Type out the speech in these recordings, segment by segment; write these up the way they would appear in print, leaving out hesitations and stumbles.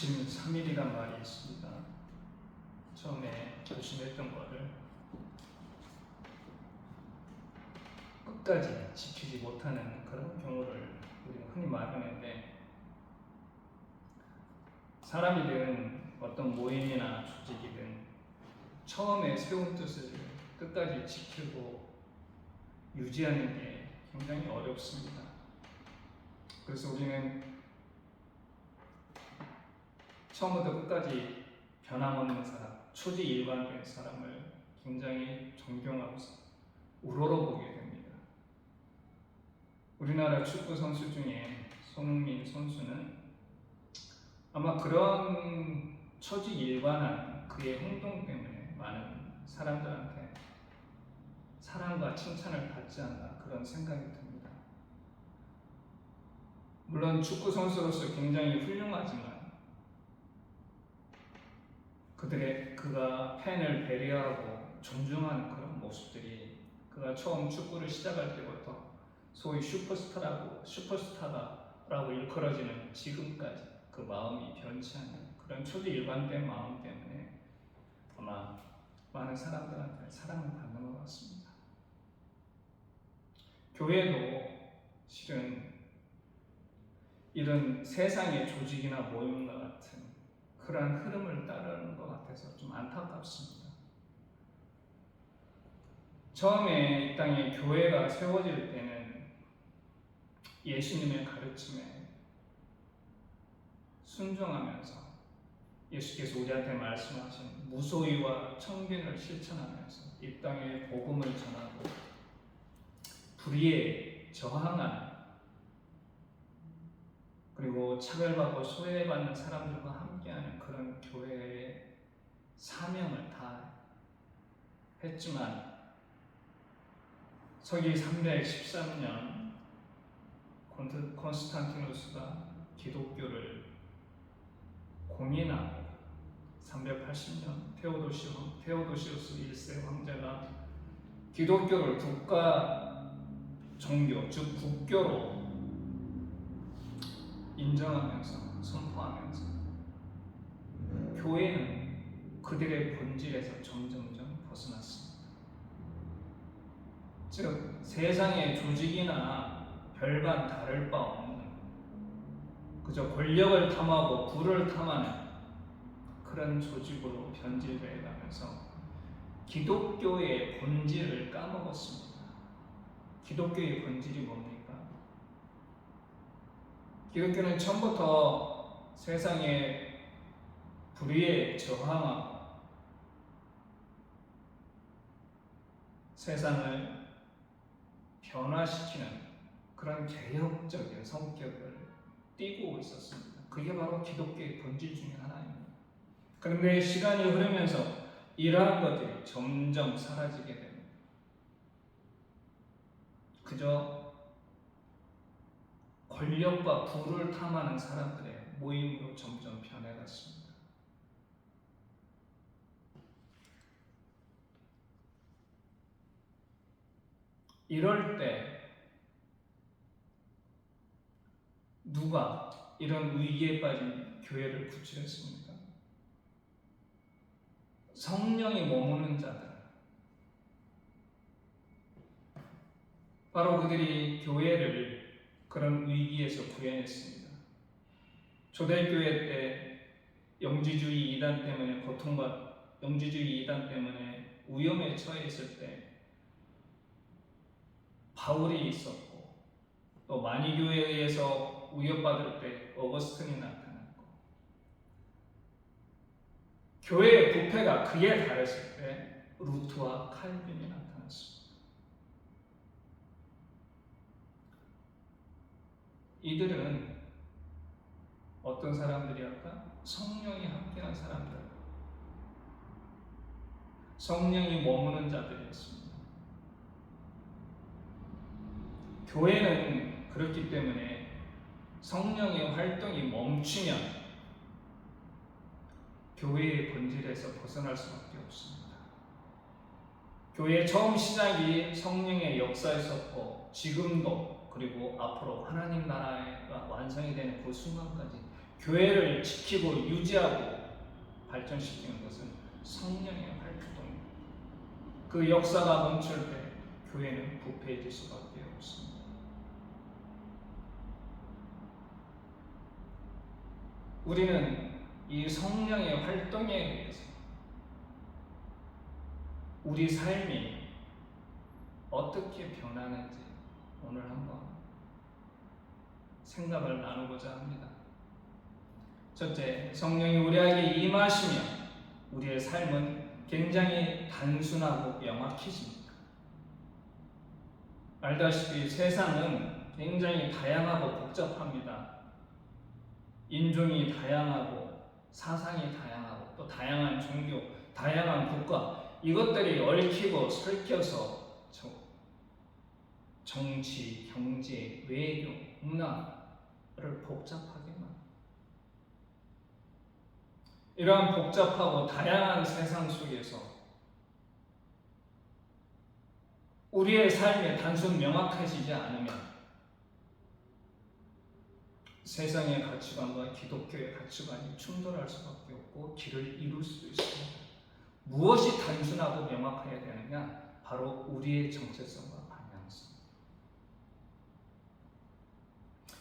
작심 3일이란 말이 있습니다. 처음에 결심했던 거를 끝까지 지키지 못하는 그런 경우를 우리가 흔히 말하는데, 사람이든 어떤 모임이나 조직이든 처음에 세운 뜻을 끝까지 지키고 유지하는 게 굉장히 어렵습니다. 그래서 우리는 처음부터 끝까지 변함없는 사람, 초지일관된 사람을 굉장히 존경하고 우러러보게 됩니다. 우리나라 축구 선수 중에 손흥민 선수는 아마 그런 초지일관한 그의 행동 때문에 많은 사람들한테 사랑과 칭찬을 받지 않나 그런 생각이 듭니다. 물론 축구 선수로서 굉장히 훌륭하지만 그가 팬을 배려하고 존중하는 그런 모습들이 그가 처음 축구를 시작할 때부터 소위 슈퍼스타라고 일컬어지는 지금까지 그 마음이 변치 않는 그런 초지일관된 마음 때문에 아마 많은 사람들한테 사랑을 받는 것 같습니다. 교회도 실은 이런 세상의 조직이나 모임과 같은 그러한 흐름을 따르는 것 같아서 좀 안타깝습니다. 처음에 이 땅에 교회가 세워질 때는 예수님의 가르침에 순종하면서 예수께서 우리한테 말씀하신 무소유와 청빈을 실천하면서 이 땅에 복음을 전하고 불의에 저항하는, 그리고 차별받고 소외받는 사람들과 함께하는 그런 교회의 사명을 다 했지만 서기 313년 콘스탄티누스가 기독교를 공인하고 380년 테오도시우스 1세 황제가 기독교를 국가 종교, 즉 국교로 인정하면서 선포하면서 교회는 그들의 본질에서 점점점 벗어났습니다. 즉 세상의 조직이나 별반 다를 바 없는 그저 권력을 탐하고 부를 탐하는 그런 조직으로 변질되어 가면서 기독교의 본질을 까먹었습니다. 기독교의 본질이 뭡니까? 기독교는 처음부터 세상의 불의에 저항하고 세상을 변화시키는 그런 개혁적인 성격을 띠고 있었습니다. 그게 바로 기독교의 본질 중에 하나입니다. 그런데 시간이 흐르면서 이러한 것들이 점점 사라지게 됩니다. 그저 권력과 부를 탐하는 사람들의 모임으로 점점 변해갔습니다. 이럴 때 누가 이런 위기에 빠진 교회를 구출했습니까? 성령이 머무는 자들, 바로 그들이 교회를 그런 위기에서 구해냈습니다. 초대교회 때 영지주의 이단 때문에 영지주의 이단 때문에 위험에 처해 있을 때 바울이 있었고, 또 마니교회에 의해서 위협받을 때 어거스틴이 나타났고, 교회의 부패가 그에 달했을 때 루트와 칼빈이 나타났습니다. 이들은 어떤 사람들이었다? 성령이 함께한 사람들, 성령이 머무는 자들이었습니다. 교회는 그렇기 때문에 성령의 활동이 멈추면 교회의 본질에서 벗어날 수밖에 없습니다. 교회의 처음 시작이 성령의 역사였었고, 지금도 그리고 앞으로 하나님 나라가 완성이 되는 그 순간까지 교회를 지키고 유지하고 발전시키는 것은 성령의 활동입니다. 그 역사가 멈출 때 교회는 부패해질 수밖에 없습니다. 우리는 이 성령의 활동에 의해서 우리 삶이 어떻게 변하는지 오늘 한번 생각을 나누고자 합니다. 첫째, 성령이 우리에게 임하시면 우리의 삶은 굉장히 단순하고 명확해집니다. 알다시피 세상은 굉장히 다양하고 복잡합니다. 인종이 다양하고 사상이 다양하고 또 다양한 종교, 다양한 국가, 이것들이 얽히고 설켜서 정치, 경제, 외교, 문화를 복잡하게 만듭니다. 이러한 복잡하고 다양한 세상 속에서 우리의 삶이 단순 명확해지지 않으면 세상의 가치관과 기독교의 가치관이 충돌할 수밖에 없고 길을 잃을 수도 있습니다. 무엇이 단순하고 명확해야 되느냐? 바로 우리의 정체성과 방향성.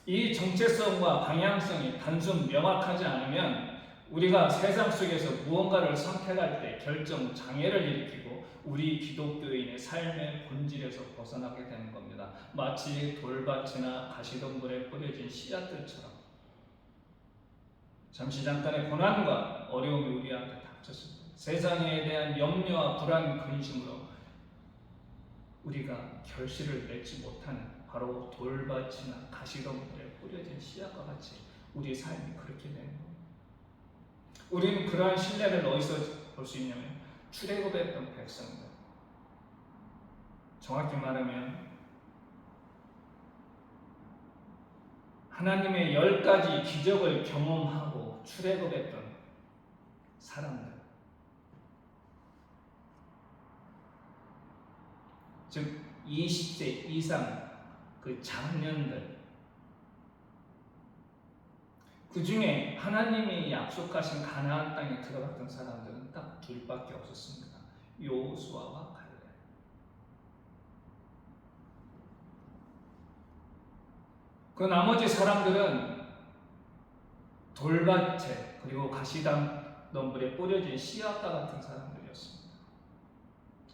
이 정체성과 방향성이 단순 명확하지 않으면 우리가 세상 속에서 무언가를 선택할 때 결정 장애를 일으키고 우리 기독교인의 삶의 본질에서 벗어나게 되는 겁니다. 마치 돌밭이나 가시덤불에 뿌려진 씨앗들처럼 잠시 잠깐의 고난과 어려움이 우리한테 닥쳤을 때 세상에 대한 염려와 불안, 근심으로 우리가 결실을 맺지 못하는 바로 돌밭이나 가시덤불에 뿌려진 씨앗과 같이 우리 삶이 그렇게 되는 겁니다. 우리는 그러한 신뢰를 어디서 볼 수 있냐면 출애굽했던 백성들, 정확히 말하면 하나님의 10가지 기적을 경험하고 출애굽했던 사람들, 즉 20세 이상 그 장년들, 그 중에 하나님이 약속하신 가나안 땅에 들어갔던 사람들은 딱 둘밖에 없었습니다. 여호수아와 갈렙. 그 나머지 사람들은 돌밭에 그리고 가시덤불에 뿌려진 씨앗과 같은 사람들이었습니다.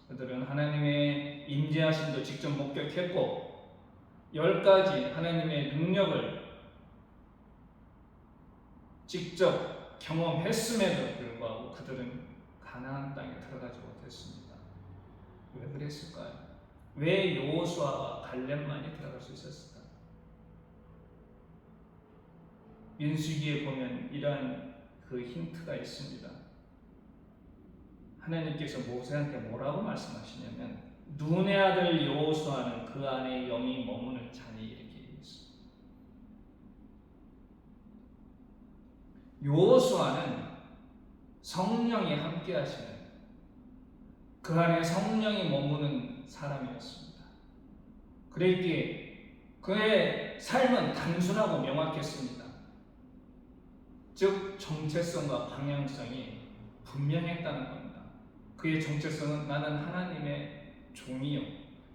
그들은 하나님의 임재하심도 직접 목격했고 10가지 하나님의 능력을 직접 경험했음에도 불구하고 그들은 가나안 땅에 들어가지 못했습니다. 왜 그랬을까요? 왜 여호수아와 갈렙만이 들어갈 수 있었을까요? 민수기에 보면 이러한 그 힌트가 있습니다. 하나님께서 모세한테 뭐라고 말씀하시냐면 눈의 아들 여호수아는 그 안에 영이 머무는 자니 이렇게 있습니다. 여호수아는 성령이 함께 하시는 그 안에 성령이 머무는 사람이었습니다. 그랬기에 그의 삶은 단순하고 명확했습니다. 즉 정체성과 방향성이 분명했다는 겁니다. 그의 정체성은 나는 하나님의 종이요,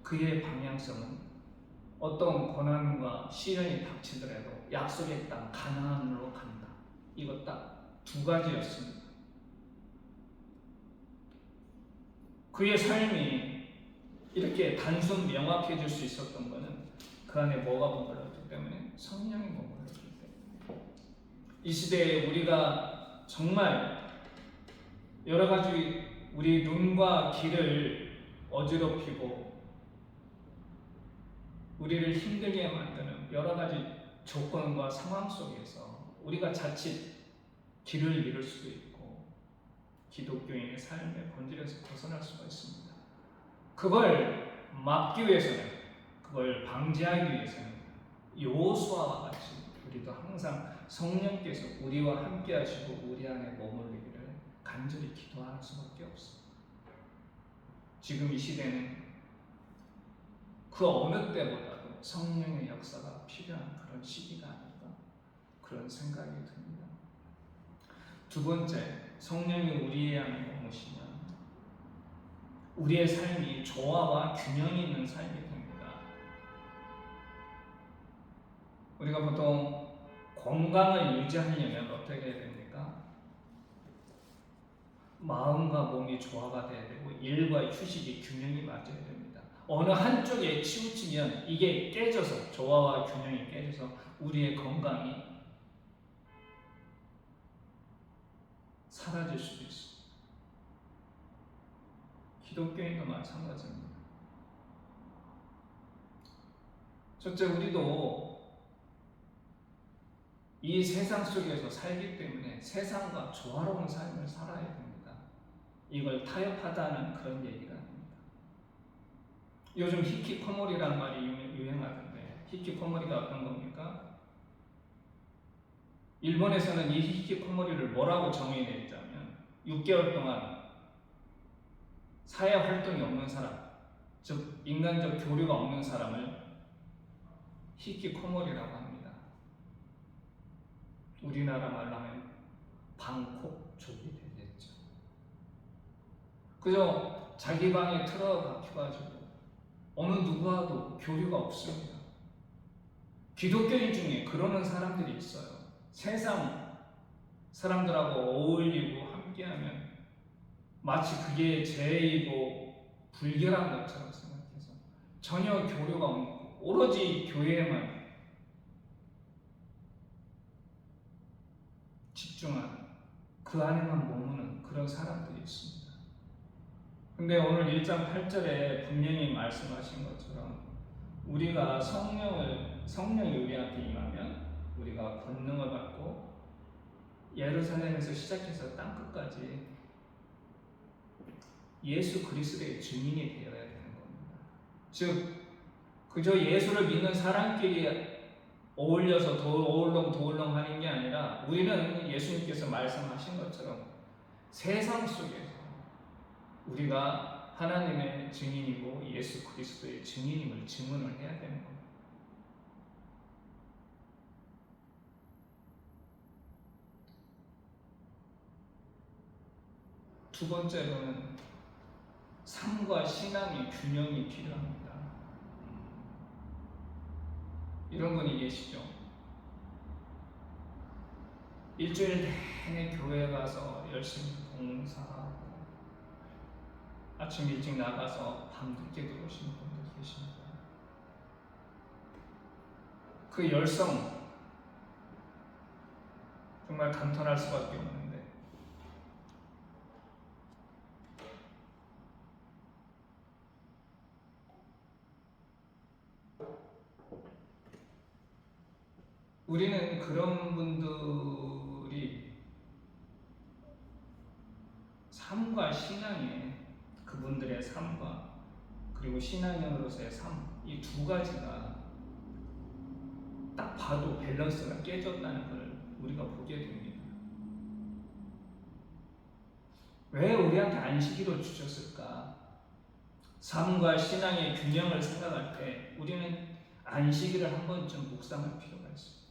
그의 방향성은 어떤 고난과 시련이 닥치더라도 약속의 땅 가나안으로 간다. 이것 딱 두 가지였습니다. 그의 삶이 이렇게 단순 명확해질 수 있었던 것은 그 안에 뭐가 머물렀기 때문에 성령이 머물렀기 때문에. 이 시대에 우리가 정말 여러 가지 우리 눈과 귀를 어지럽히고 우리를 힘들게 만드는 여러 가지 조건과 상황 속에서 우리가 자칫 길을 잃을 수도 있고 기독교인의 삶의 본질에서 벗어날 수가 있습니다. 그걸 막기 위해서는, 그걸 방지하기 위해서는 여호수아와 같이 우리도 항상 성령께서 우리와 함께 하시고 우리 안에 머물리기를 간절히 기도할 수밖에 없습니다. 지금 이 시대는 그 어느 때보다도 성령의 역사가 필요한 그런 시기가 아닐까, 그런 생각이 듭니다. 두 번째, 성령이 우리 안에 머무시면 우리의 삶이 조화와 균형이 있는 삶이 됩니다. 우리가 보통 건강을 유지하려면 어떻게 해야 됩니까? 마음과 몸이 조화가 돼야 되고 일과 휴식이 균형이 맞아야 됩니다. 어느 한쪽에 치우치면 이게 깨져서 조화와 균형이 깨져서 우리의 건강이 사라질 수도 있습니다. 기독교인도 마찬가지입니다. 첫째, 우리도 이 세상 속에서 살기 때문에 세상과 조화로운 삶을 살아야 됩니다. 이걸 타협하다는 그런 얘기가 아닙니다. 요즘 히키코모리라는 말이 유행하던데 히키코모리가 어떤 겁니까? 일본에서는 이 히키코모리를 뭐라고 정의 내리자면 6개월 동안 사회 활동이 없는 사람, 즉 인간적 교류가 없는 사람을 히키코모리라고 합니다. 우리나라 말로 하면 방콕족이 되겠죠. 그저 자기 방에 틀어박혀가지고 어느 누구와도 교류가 없습니다. 기독교인 중에 그러는 사람들이 있어요. 세상 사람들하고 어울리고 함께하면 마치 그게 죄이고 불결한 것처럼 생각해서 전혀 교류가 없고 오로지 교회에만 집중하는, 그 안에만 머무는 그런 사람들이 있습니다. 근데 오늘 1장 8절에 분명히 말씀하신 것처럼 우리가 성령이 우리한테 임하면 우리가 권능을 받고 예루살렘에서 시작해서 땅끝까지 예수 그리스도의 증인이 되어야 되는 겁니다. 즉 그저 예수를 믿는 사람끼리 어울려서 도울렁 하는 게 아니라 우리는 예수님께서 말씀하신 것처럼 세상 속에서 우리가 하나님의 증인이고 예수 그리스도의 증인임을 증언을 해야 되는 겁니다. 두 번째로는 삶과 신앙의 균형이 필요합니다. 이런 분이 계시죠? 일주일 내내 교회 가서 열심히 봉사하고 아침 일찍 나가서 밤늦게 들어오시는 분들 계십니다. 그 열성 정말 감탄할 수밖에 없는데 우리는 그런 분들이 삶과 신앙에 그분들의 삶과 그리고 신앙인으로서의 삶, 이 두 가지가 딱 봐도 밸런스가 깨졌다는 걸 우리가 보게 됩니다. 왜 우리한테 안식일을 주셨을까? 삶과 신앙의 균형을 생각할 때 우리는 안식일을 한 번쯤 묵상할 필요가 있습니다.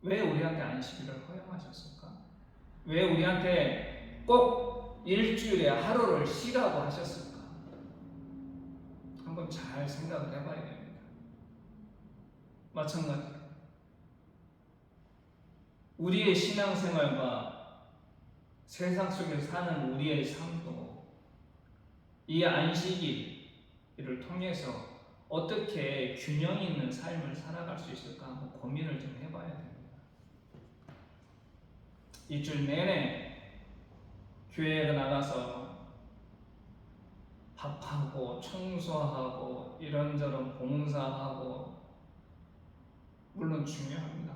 왜 우리한테 안식일을 허용하셨을까? 왜 우리한테 꼭 일주일에 하루를 쉬라고 하셨을까? 한번 잘 생각을 해봐야 됩니다. 마찬가지로 우리의 신앙생활과 세상 속에서 사는 우리의 삶도 이 안식일을 통해서 어떻게 균형 있는 삶을 살아갈 수 있을까 한번 고민을 좀 해봐야 됩니다. 일주일 내내 교회에 나가서 밥하고 청소하고 이런저런 봉사하고 물론 중요합니다.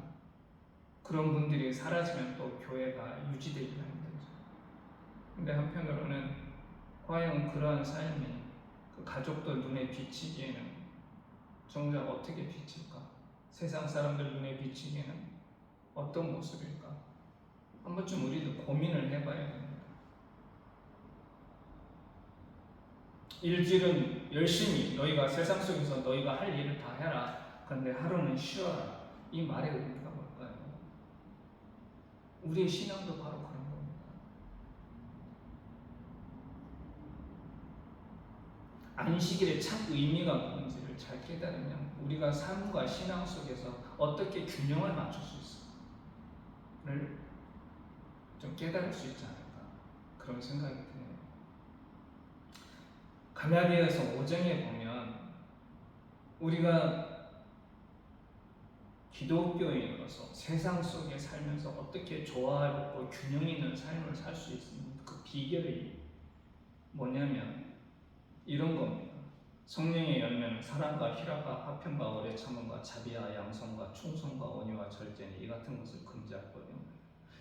그런 분들이 사라지면 또 교회가 유지되기가 힘들죠. 근데 한편으로는 과연 그러한 삶이 그 가족들 눈에 비치기에는 정작 어떻게 비칠까? 세상 사람들 눈에 비치기에는 어떤 모습일까? 한 번쯤 우리도 고민을 해봐야 됩니다. 일주일은 열심히 너희가 세상 속에서 너희가 할 일을 다 해라. 그런데 하루는 쉬어라. 이 말의 의미가 뭘까요? 우리의 신앙도 바로 그런 겁니다. 안식일의 참 의미가 뭔지를 잘 깨달으면 우리가 삶과 신앙 속에서 어떻게 균형을 맞출 수 있을까를 좀 깨달을 수 있지 않을까, 그런 생각이 드네요. 갈라디아서 5장에 보면 우리가 기독교인으로서 세상 속에 살면서 어떻게 조화롭고 균형 있는 삶을 살 수 있는 그 비결이 뭐냐면 이런 겁니다. 성령의 열매는 사랑과 희락과 화평과 오래 참음과 자비와 양성과 충성과 온유와 절제니 이 같은 것을 금지하거든요.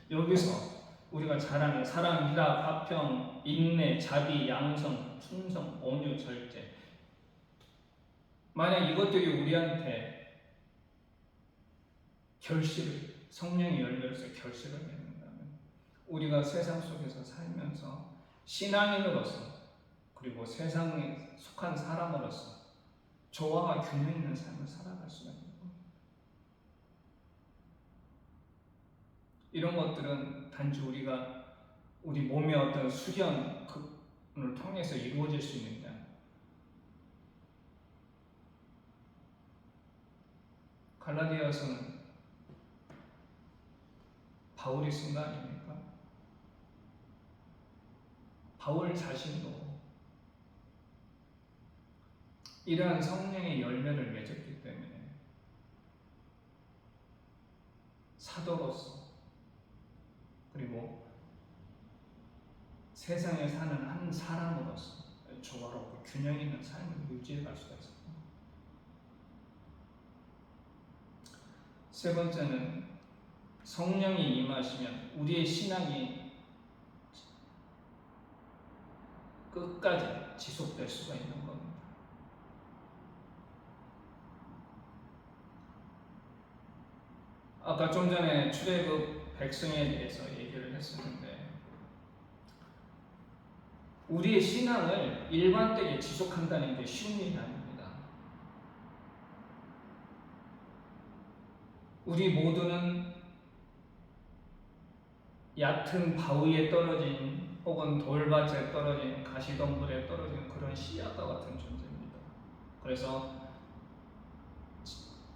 여기서 우리가 잘 아는 사랑, 희락, 화평, 인내, 자비, 양성, 충성, 온유, 절제, 만약 이것들이 우리한테 결실을, 성령의 열매로서 결실을 맺는다면 우리가 세상 속에서 살면서 신앙인으로서 그리고 세상에 속한 사람으로서 조화와 균형 있는 삶을 살아갈 수가 있는 겁니다. 이런 것들은 단지 우리가 우리 몸의 어떤 수련을 통해서 이루어질 수 있는 게 아니에요. 갈라디아서는 바울이 쓴 거 아닙니까? 바울 자신도 이러한 성령의 열매를 맺었기 때문에 사도로서 그리고 세상에 사는 한 사람으로서 조화롭고 균형 있는 삶을 유지해 갈 수가 있습니다. 세 번째는 성령이 임하시면 우리의 신앙이 끝까지 지속될 수가 있는 겁니다. 아까 좀 전에 출애굽 백성에 대해서 얘기를 했었는데 우리의 신앙을 일관되게 지속한다는 게 쉬운 일이 아닙니다. 우리 모두는 얕은 바위에 떨어진 혹은 돌밭에 떨어진 가시덤불에 떨어진 그런 씨앗과 같은 존재입니다. 그래서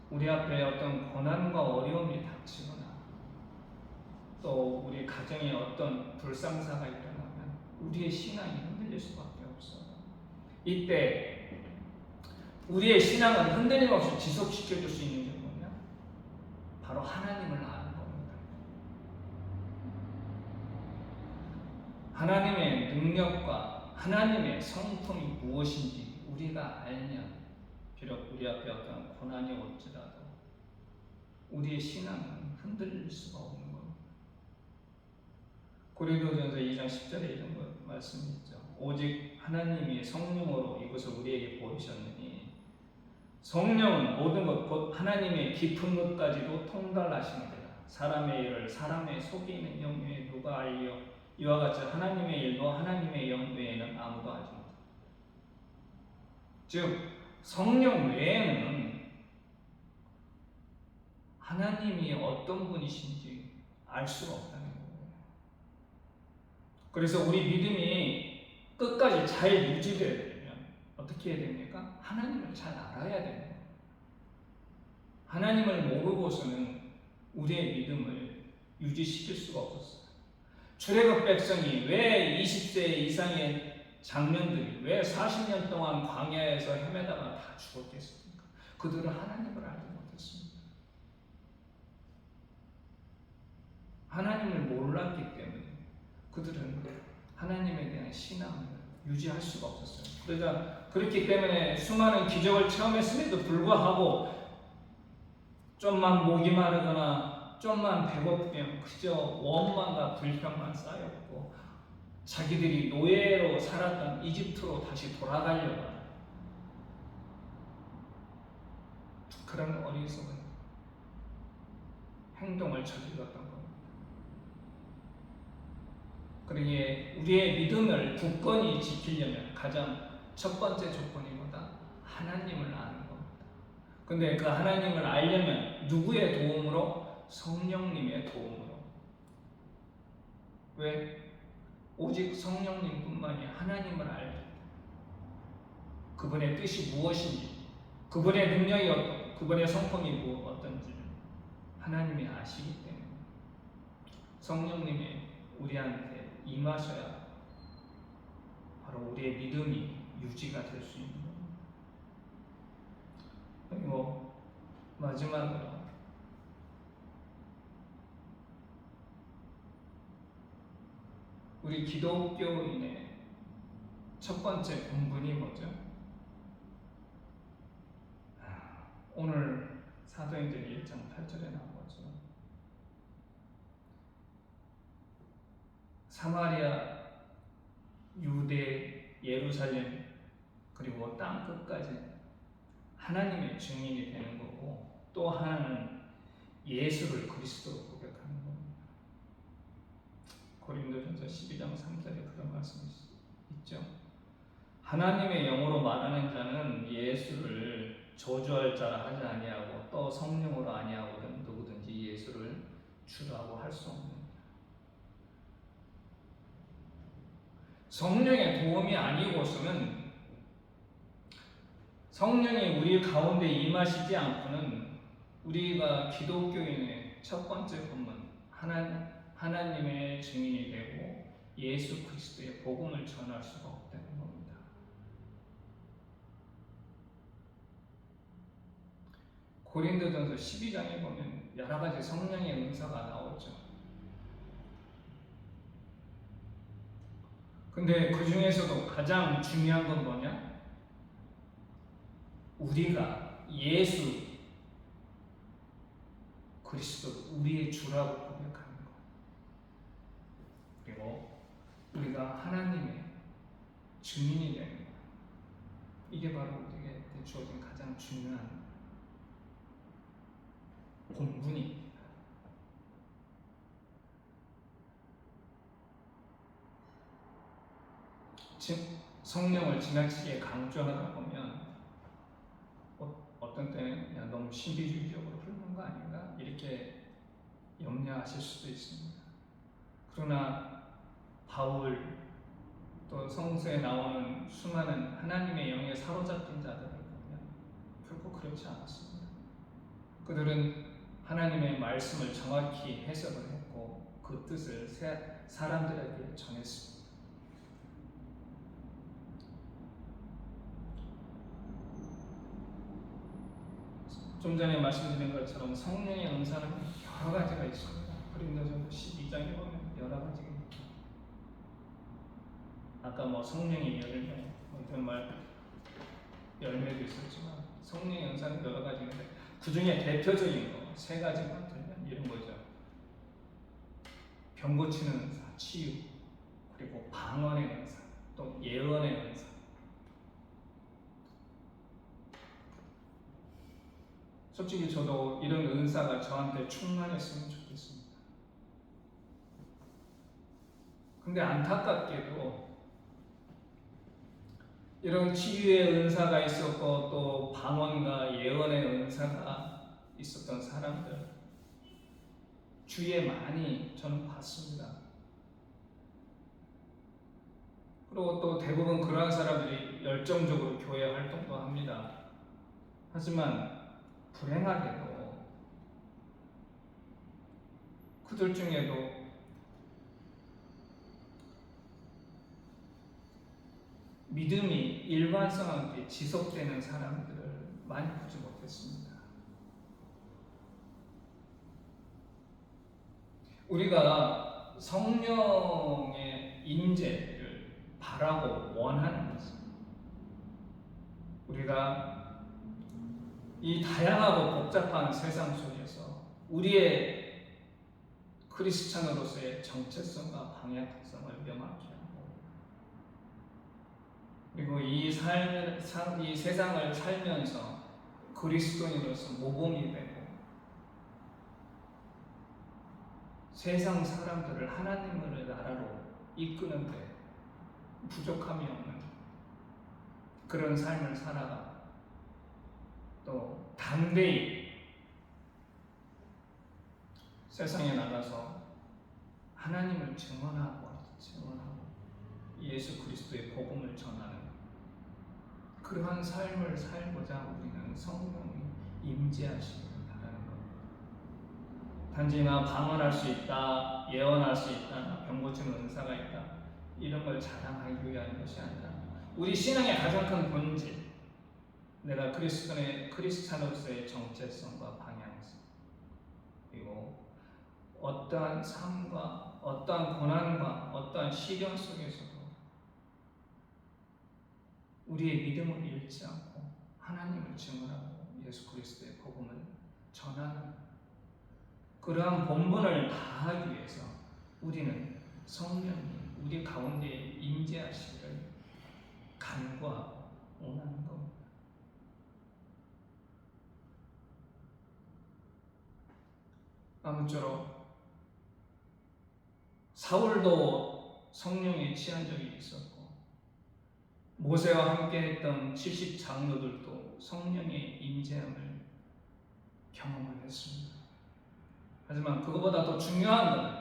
우리 앞에 어떤 고난과 어려움이 닥치거나 또 우리 가정에 어떤 불상사가 일어나면 우리의 신앙이 흔들릴 수밖에 없어요. 이때 우리의 신앙을 흔들림 없이 지속시켜줄 수 있는 게 뭐냐? 바로 하나님을 아는 겁니다. 하나님의 능력과 하나님의 성품이 무엇인지 우리가 알면 비록 우리 앞에 어떤 고난이 올지라도 우리의 신앙은 흔들릴 수가 없는 겁니다. 고린도전서 2장 10절에 이런 말씀이 있죠. 오직 하나님이 성령으로 이것을 우리에게 보이셨느니 성령은 모든 것 곧 하나님의 깊은 것까지도 통달하시느니라. 사람의 일을 사람의 속에 있는 영 외에 누가 알리요? 이와 같이 하나님의 일도 하나님의 영 외에는 아무도 하지 못합니다. 즉 성령 외에는 하나님이 어떤 분이신지 알 수가 없다는 거예요. 그래서 우리 믿음이 끝까지 잘 유지되어야 되면 어떻게 해야 됩니까? 하나님을 잘 알아야 됩니다. 하나님을 모르고서는 우리의 믿음을 유지시킬 수가 없었어요. 출애굽 백성이 왜 20세 이상의 장년들이 왜 40년 동안 광야에서 헤매다가 다 죽었겠습니까? 그들은 하나님을 알지 못했습니다. 하나님을 몰랐기 때문에 그들은 하나님에 대한 신앙을 유지할 수가 없었어요. 그러니까 그렇기 때문에 수많은 기적을 체험했음에도 불구하고 좀만 목이 마르거나 좀만 배고프면 그저 원망과 불평만 쌓였고 자기들이 노예로 살았던 이집트로 다시 돌아가려고 하는 그런 어리석은 행동을 저질렀던 겁니다. 그러기에 우리의 믿음을 굳건히 지키려면 가장 첫 번째 조건이 뭐다? 하나님을 아는 겁니다. 근데 그 하나님을 알려면 누구의 도움으로? 성령님의 도움으로. 왜? 오직 성령님뿐만이 하나님을 알기 때문에, 그분의 뜻이 무엇인지, 그분의 능력이 어떻고, 그분의 성품이 어떤지 하나님이 아시기 때문에 성령님이 우리한테 임하셔야 바로 우리의 믿음이 유지가 될 수 있는 겁니다. 그리고 마지막으로 우리 기독교인의 첫 번째 본분이 뭐죠? 오늘 사도행전 1장 8절에 나온 거죠. 사마리아, 유대, 예루살렘, 그리고 땅 끝까지 하나님의 증인이 되는 거고, 또 하나는 예수를 그리스도로 고백하는 겁니다. 고린도전서 12장 3절에 그런 말씀이 있죠. 하나님의 영으로 말하는 자는 예수를 저주할 자라 하지 아니하고, 또 성령으로 아니하거든 누구든지 예수를 주라고 할 수 없는, 성령의 도움이 아니고서는, 성령이 우리 가운데 임하시지 않고는 우리가 기독교인의 첫 번째 본분, 하나님의 증인이 되고 예수 그리스도의 복음을 전할 수가 없다는 겁니다. 고린도전서 12장에 보면 여러 가지 성령의 은사가 나오죠. 근데 그 중에서도 가장 중요한 건 뭐냐? 우리가 예수 그리스도 우리의 주라고 고백하는 것, 그리고 우리가 하나님의 증인이 되는 것, 이게 바로 우리에게 주어진 가장 중요한 본분입니다. 성령을 지나치게 강조하다 보면 어떤 때는 야, 너무 신비주의적으로 흐르는 거 아닌가? 이렇게 염려하실 수도 있습니다. 그러나 바울, 또 성서에 나오는 수많은 하나님의 영에 사로잡힌 자들을 보면 결코 그렇지 않았습니다. 그들은 하나님의 말씀을 정확히 해석을 했고 그 뜻을 사람들에게 전했습니다. 좀 전에 말씀드린 것처럼 성령의 은사는 여러 가지가 있습니다. 고린도전서 12장에 보면 여러 가지가 있죠. 아까 성령의 열매, 이런 열매도 있었지만 성령의 은사는 여러 가지인데 그 중에 대표적인 거 세 가지만 들면 이런 거죠. 병 고치는 은사, 치유, 그리고 방언의 은사, 또 예언의 은사. 솔직히 저도 이런 은사가 저한테 충만했으면 좋겠습니다. 근데 안타깝게도 이런 치유의 은사가 있었고 또 방언과 예언의 은사가 있었던 사람들 주위에 많이 저는 봤습니다. 그리고 또 대부분 그러한 사람들이 열정적으로 교회 활동도 합니다. 하지만 불행하게도 그들 중에도 믿음이 일관성하게 지속되는 사람들을 많이 보지 못했습니다. 우리가 성령의 임재를 바라고 원하는 것입니다. 우리가 이 다양하고 복잡한 세상 속에서 우리의 크리스찬으로서의 정체성과 방향성을 명확히 하고, 그리고 이 세상을 살면서 그리스도인으로서 모범이 되고 세상 사람들을 하나님의 나라로 이끄는데 부족함이 없는 그런 삶을 살아가, 또 담대히 세상에 나가서 하나님을 증언하고 예수 그리스도의 복음을 전하는 그러한 삶을 살고자 우리는 성령이 임재하시기를 바라는 겁니다. 단지 나 방언할 수 있다, 예언할 수 있다, 나 병 고치는 은사가 있다, 이런 걸 자랑하기 위한 것이 아니라 우리 신앙의 가장 큰 본질, 내가 크리스찬으로서의 정체성과 방향성, 그리고 어떠한 삶과 어떠한 고난과 어떠한 시련 속에서도 우리의 믿음을 잃지 않고 하나님을 증언하고 예수 그리스도의 복음을 전하는 그러한 본분을 다하기 위해서 우리는 성령이 우리 가운데 임재하시기를 간구하고 원하는 겁니다. 아무쪼록 사울도 성령에 취한 적이 있었고 모세와 함께했던 70 장로들도 성령의 임재함을 경험을 했습니다. 하지만 그것보다 더 중요한 것은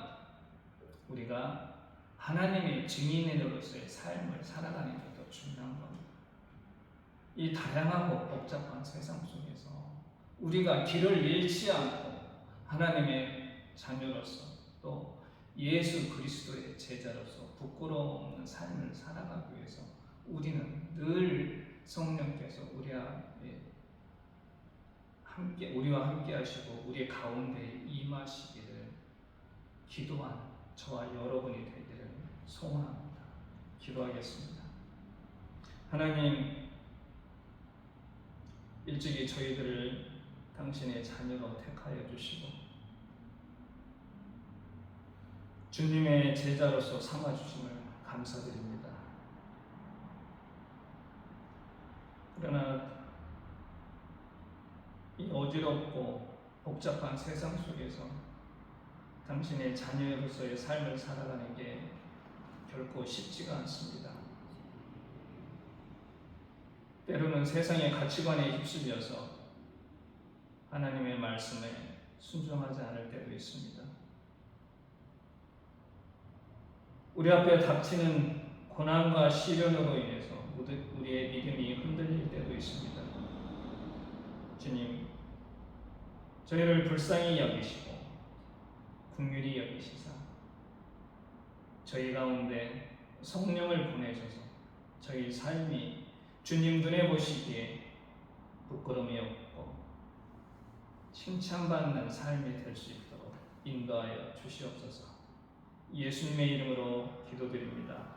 우리가 하나님의 증인으로서의 삶을 살아가는 게 더 중요한 겁니다. 이 다양하고 복잡한 세상 속에서 우리가 길을 잃지 않고 하나님의 자녀로서 또 예수 그리스도의 제자로서 부끄러움 없는 삶을 살아가기 위해서 우리는 늘 성령께서 우리와 함께 하시고 우리의 가운데 임하시기를 기도하는 저와 여러분이 되기를 소원합니다. 기도하겠습니다. 하나님, 일찍이 저희들을 당신의 자녀로 택하여 주시고 주님의 제자로서 삼아주심을 감사드립니다. 그러나 이 어지럽고 복잡한 세상 속에서 당신의 자녀로서의 삶을 살아가는 게 결코 쉽지가 않습니다. 때로는 세상의 가치관에 휩쓸려서 하나님의 말씀에 순종하지 않을 때도 있습니다. 우리 앞에 닥치는 고난과 시련으로 인해서 우리의 믿음이 흔들릴 때도 있습니다. 주님, 저희를 불쌍히 여기시고 긍휼히 여기시사 저희 가운데 성령을 보내셔서 저희 삶이 주님 눈에 보시기에 부끄러움이 없고 칭찬받는 삶이 될 수 있도록 인도하여 주시옵소서. 예수님의 이름으로 기도드립니다.